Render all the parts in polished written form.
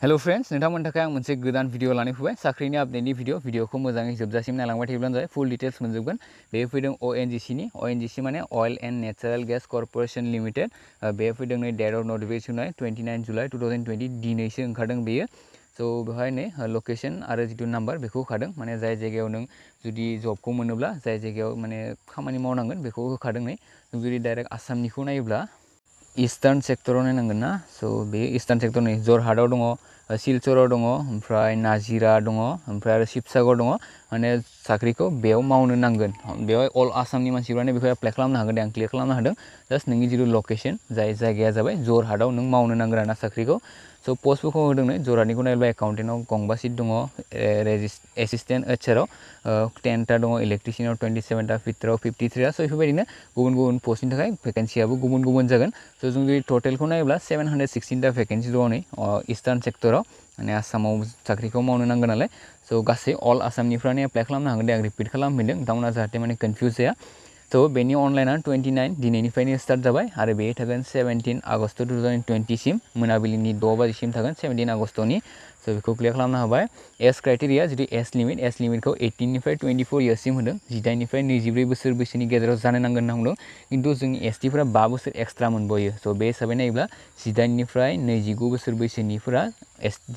hello friends नोंथांमोननि थाखाय आं मोनसे गोदान भिडिअ लानानै फैबाय साख्रिनि आपडेटनि भिडिअखौ मोजाङै जोबजासिम नायलांबाय थायोब्लानो जाबाय फुल डिटेल्स मोनजोबगोन बे फैदों ONGC माने oil and natural gas corporation limited बे फैदों नै डेट अफ नटिफिकेशन 29 जुलाइ 2020 दिनैसो ओंखारदों बेयो सो बेवहाय नै लकेशन आरो जितु नाम्बार बेखौ होखादों माने जाय जायगायाव नों जुदि जबखौ मोनोब्ला जाय जायगायाव माने खामानि मावनांगोन बेखौ होखादों नै नों जुदि डाइरेक्ट आसामनिखौ नायोब्ला ईस्टार्न सेक्टराव नायनांगोन ना सो बे ईस्टार्न सेक्टर नै जरहाटआव दङ सिलचराव दङ ओमफ्राय नाजिरा दङ ओमफ्राय आरो शिबसागर दङ माने साख्रिखौ बेयाव मावनो नांगोन बेयाव अल आसामनि मानसिफोरानो बेखौ एप्लाइ खालामनो हागोन दे आं क्लियार खालामनो हादों जास्ट नोंनि जितु लकेशन जाय जायगाया जाबाय जरहाटआव नों मावनो नांगोन आरोना साख्रिखौ सो पस्टफोरखौ होदों नै जरहाटनिखौ नायोब्ला एकाउन्टेन्टआव गंबा सिट दङ एसिस्टेन्ट एचआरआव 10टा दङ इलेक्ट्रिशियानाव 27टा फिटाराव 53टा सो बेफोरबायदिनो गुबुन गुबुन पस्टनि थाखाय भेकेन्सियाबो गुबुन गुबुन जागोन सो जों जुदि टटेलखौ नायोब्ला 716टा भेकेन्सि दङ नै ईस्टार्न सेक्टराव माने आसामाव साख्रिखौ मावनो नांगोन नालाय सो गासै अल आसामनिफ्रायनो एप्लाइ खालामनो हागोन दे आं रिपिट खालामफिनदों नोंथांमोना जाहाथे माने कनफिउज जाया सो बेनि अनलाइना 29 दिनैनिफ्रायनो स्टार्ट जाबाय आरो बे थागोन 17 आगस्ट 2020 सिम मोनाबिलिनि 6 बाजिसिम थागोन 17 आगस्टनि सो बेखौ क्लियार खालामनो हाबाय एज क्राइटेरिया जुदि एज लिमिटखौ 18 निफ्राय 24 इयार्ससिम होदों 18 निफ्राय 24 बोसोर बैसोनि गेजेराव जानो नांगोन होनना बुंदों किन्तु जोंनि एसटिफोरा 5 बोसोर एक्सट्रा मोनबायो सो बे हिसाबै नायोब्ला 18 निफ्राय 29 बोसोर बैसोनिफोरा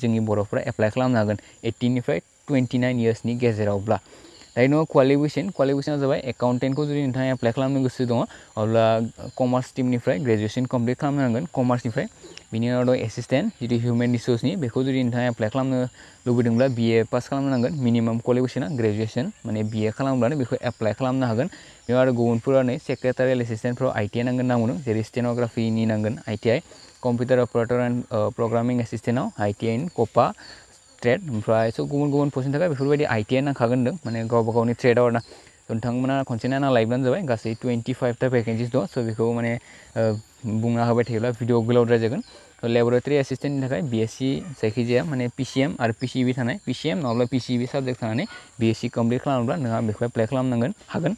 जोंनि बर'फोरा एप्लाइ खालामनो हागोन 18 निफ्राय 29 इयार्सनि गेजेरावब्ला दायो नोङो क्वालिफिकेसना जाबाय एकाउन्टेन्टखौ जुदि नोंथाङा एप्लाइ खालामनो गोसो दङ अब्ला कमार्स टिमनिफ्राय ग्रेजुएसन कमप्लिट खालामनो नांगोन कमार्सनिफ्राय बिनि उनाव दं एसिस्टेन्ट जितु हिउमेन रिसोर्सनि बेखौ जुदि नोंथाङा एप्लाइ खालामनो लुबैदोंब्ला BA पास खालामनो नांगोन मिनिमाम क्वालिफिकेसना ग्रेजुएसन माने BA खालामब्लानो बेखौ एप्लाइ खालामनो हागोन बेयाव आरो गुबुनफोरा नै सेक्रेटारियेल एसिस्टेन्टफ्राव ITI नांगोन होनना बुंदों जेरै स्टेन'ग्राफिनि नांगोन ITI computer operator and programming एसिस्टेन्टआव ITI इन कपा ट्रेड ओमफ्राय स' गुबुन गुबुन पस्टनि थाखाय बेफोरबायदि ITI नांखागोन होनदों माने गावबा गावनि ट्रेडआव आरोना नोंथांमोना खनसे नायना लायोब्लानो जाबाय गासै 25टा भेकेन्सिस दं स' बेखौ माने बुंना होबाय थायोब्ला भिडिअ गोलावद्राय जागोन लेबरेटरि एसिस्टेन्टनि थाखाय BSc जायखिजाया माने PCM आरो PCB थानाय PCM नङाब्ला PCB साबजेक्ट थानानै BSc कमप्लिट खालामोब्ला नोंहा बेखौ एप्लाइ खालामनांगोन हागोन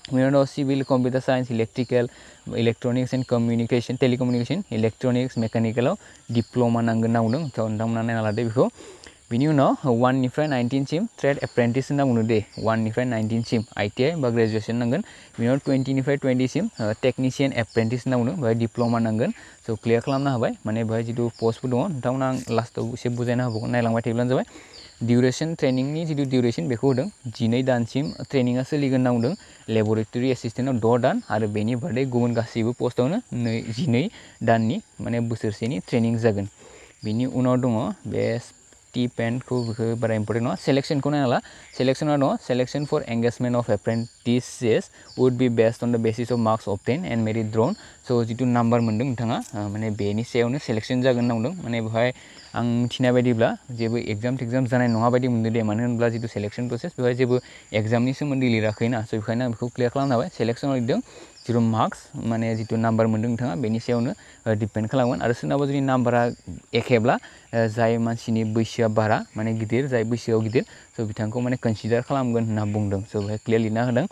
बेनि उनाव civil computer science electrical electronics and communication telecommunication electronics मेकानिकेलाव डिप्ल'मा नांगोन होनना बुंदों नोंथांमोना नायना लादो बेखौ बिनि उनाव 1 निफ्राय 19 सिम ट्रेड एप्रेन्टिस होनना बुंदों दे 1 निफ्राय 19 सिम ITI बा ग्रेजुएसन नांगोन बिनि उनाव 20 निफ्राय 20 सिम टेकनिशियान एप्रेन्टिस होनना बुंदों बेहाय डिप्ल'मा नांगोन स' क्लियार खालामनो हाबाय माने बेहाय जितु पस्टफोर दङ नोंथांमोना आं लास्टआव एसे बुजायना होबावगोन नायलांबाय थायोब्लानो जाबाय डिउरेसन ट्रेनिंनि जितु डिउरेसन बेखौ होदों 12 दानसिम ट्रेनिङा सोलिगोन होनना बुंदों लेबरेटरि एसिस्टेन्टआव 6 दान आरो बेनि बादै गुबुन गासैबो पस्टआवनो 12 दाननि माने बोसोरसेनि ट्रेनिं जागोन बिनि उनाव दङ बे स्टिपेन्डखौ बेखौ बारा इम्पर्टेन्ट नङा सेलेक्सनखौ नायना ला सेलेक्सना दङ selection for engagement of apprentices would be based on the basis of marks obtained and merit drawn स' जितु नाम्बार मोन्दों नोंथाङा माने बेनि सायावनो सेलेक्सन जागोन होनना बुंदों माने बेवहाय आं मिथिनाय बायदिब्ला जेबो एग्जाम जानाय नङा बायदि मोनदों दे मानो होनोब्ला जितु सेलेक्सन प्रसेस बेवहाय जेबो एग्जामनि सोमोन्दै लिराखैना स' बेखायनो आं बेखौ क्लियार खालामनो हाबाय सेलेक्सनाव लिरदों जितु मार्क्स माने जितु नाम्बार मोन्दों नोंथाङा बेनि सायावनो डिपेन्ड खालामगोन आरो सोरनाबा जुदि नाम्बारा एखेब्ला जाय मानसिनि बैसोआ बारा माने गिदिर जाय बैसोआव गिदिर स' बिथांखौ माने कनसिडार खालामगोन होनना बुंदों स' बेहाय क्लियार लिरना होदों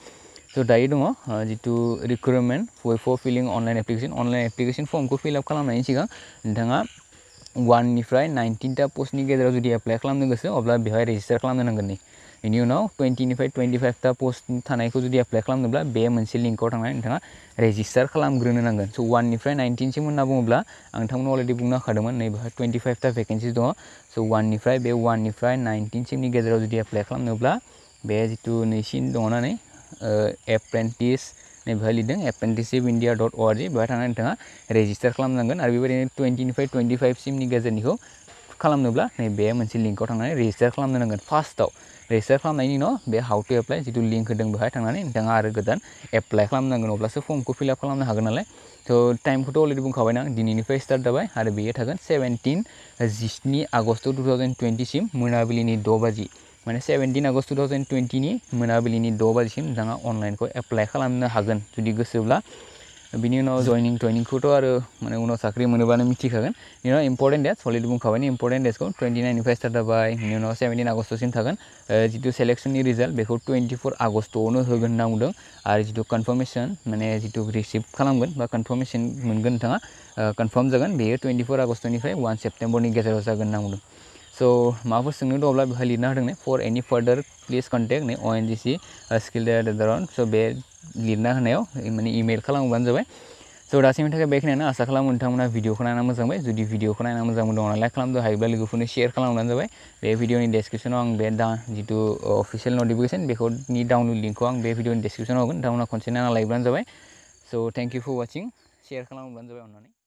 स' दायो दङ जितु रिक्रुटमेन्ट फर फिलिं अनलाइन एप्लिकेसन फर्मखौ फिलआप खालामनायनि सिगां नोंथाङा 1 निफ्राय 19टा पस्टनि गेजेराव जुदि एप्लाइ खालामनो गोसो अब्ला बेवहाय रेजिस्टार खालामनो नांगोन नै बेनि उनाव 20 निफ्राय 25टा पस्ट थानायखौ जुदि एप्लाइ खालामनोब्ला बे मोनसे लिंकआव थांनानै नोंथाङा रेजिस्टार खालामग्रोनो नांगोन स' 1 निफ्राय 19 सिम होनना बुङोब्ला आं नोंथांमोनाव अलरेडि बुंनो होखादोंमोन नै बेवहाय 25टा भेकेन्सिस दङ स' 1 निफ्राय 19 सिमनि गेजेराव जुदि एप्लाइ खालामनोब्ला बे जितु नैसिन दङना नै एप्रेन्टिस नै बेवहाय लिरदों apprenticeshipindia.org बेवहाय थांनानै नोंथाङा रेजिस्टार खालामनांगोन आरो बेबायदिनो 20 निफ्राय 25 सिमनि गेजेरनिखौ खालामनोब्ला नै बे मोनसे लिंकआव थांनानै रेजिस्टार खालामनो नांगोन फार्स्टआव रेजिस्टार खालामनायनि उनाव बे हाउ टु एप्लाइ जितु लिंक होदों बेवहाय थांनानै नोंथाङा आरो गोदान एप्लाइ खालामनांगोन अब्लासो फर्मखौ फिलआप खालामनो हागोन नालाय थ' टाइमखौथ' अलरेडि बुंखाबायना आं दिनैनिफ्राय स्टार्ट जाबाय आरो बेयो थागोन 17 आगस्ट 2020 सिम मोनाबिलिनि 6 बाजि माने 17 आगस्ट 2020 नि मोनाबिलिनि 6 बाजिसिम नोंथाङा अनलाइनखौ एप्लाइ खालामनो हागोन जुदि गोसोब्ला बिनि उनाव जयनिंखौथ' आरो माने उनाव साख्रि मोनोबानो मिथिखागोन बिनि उनाव इम्पर्टेन्ट डेट्स अलरेडि बुंखाबाय इम्पर्टेन्ट डेट्सखौ 29निफ्राय स्टार्ट जाबाय बिनि उनाव 17 आगष्टसिम थागोन जितु सेलेक्सननि रिजाल्ट बेखौ 24 आगष्टआवनो होगोन होनना बुंदों आरो जितु कनफार्मेसन माने जितु रिसिभ खालामगोन बा कनफार्मेसन मोनगोन नोंथाङा कनफार्म जागोन बेयो 24 आगष्टनिफ्राय 1 सेप्टेम्बरनि गेजेराव जागोन होनना बुंदों स' माबाफोर सोंनो दङब्ला बेवहाय लिरना होदों ने फर एनि फार्दार प्लिज कन्टेक्ट ने ONGC स्किल डेभेलपमेन्ट स' बे लिरना होनायाव माने इमेल खालामबानो जाबाय स' दासिमनि थाखाय बेखिनियानो आसा खालामो नोंथांमोना भिडिअखौ नायना मोजां मोनबाय जुदि भिडिअखौ नायना मोजां मोनदोंब्ला लाइक खालामदो हायोब्ला लोगोफोरनो शेयार खालामबानो जाबाय बे भिडिअनि डेसक्रिपसनाव आं बे जितु अफिसियेल नटिफिकेसन बेखौनि डाउनलड लिंकखौ आं बे भिडिअनि डेसक्रिपसनाव होगोन नोंथांमोना खनसे नायना लायोब्लानो जाबाय स' थेंक इउ फर वाचिं शेयार खालामब्लानो जाबाय अननानै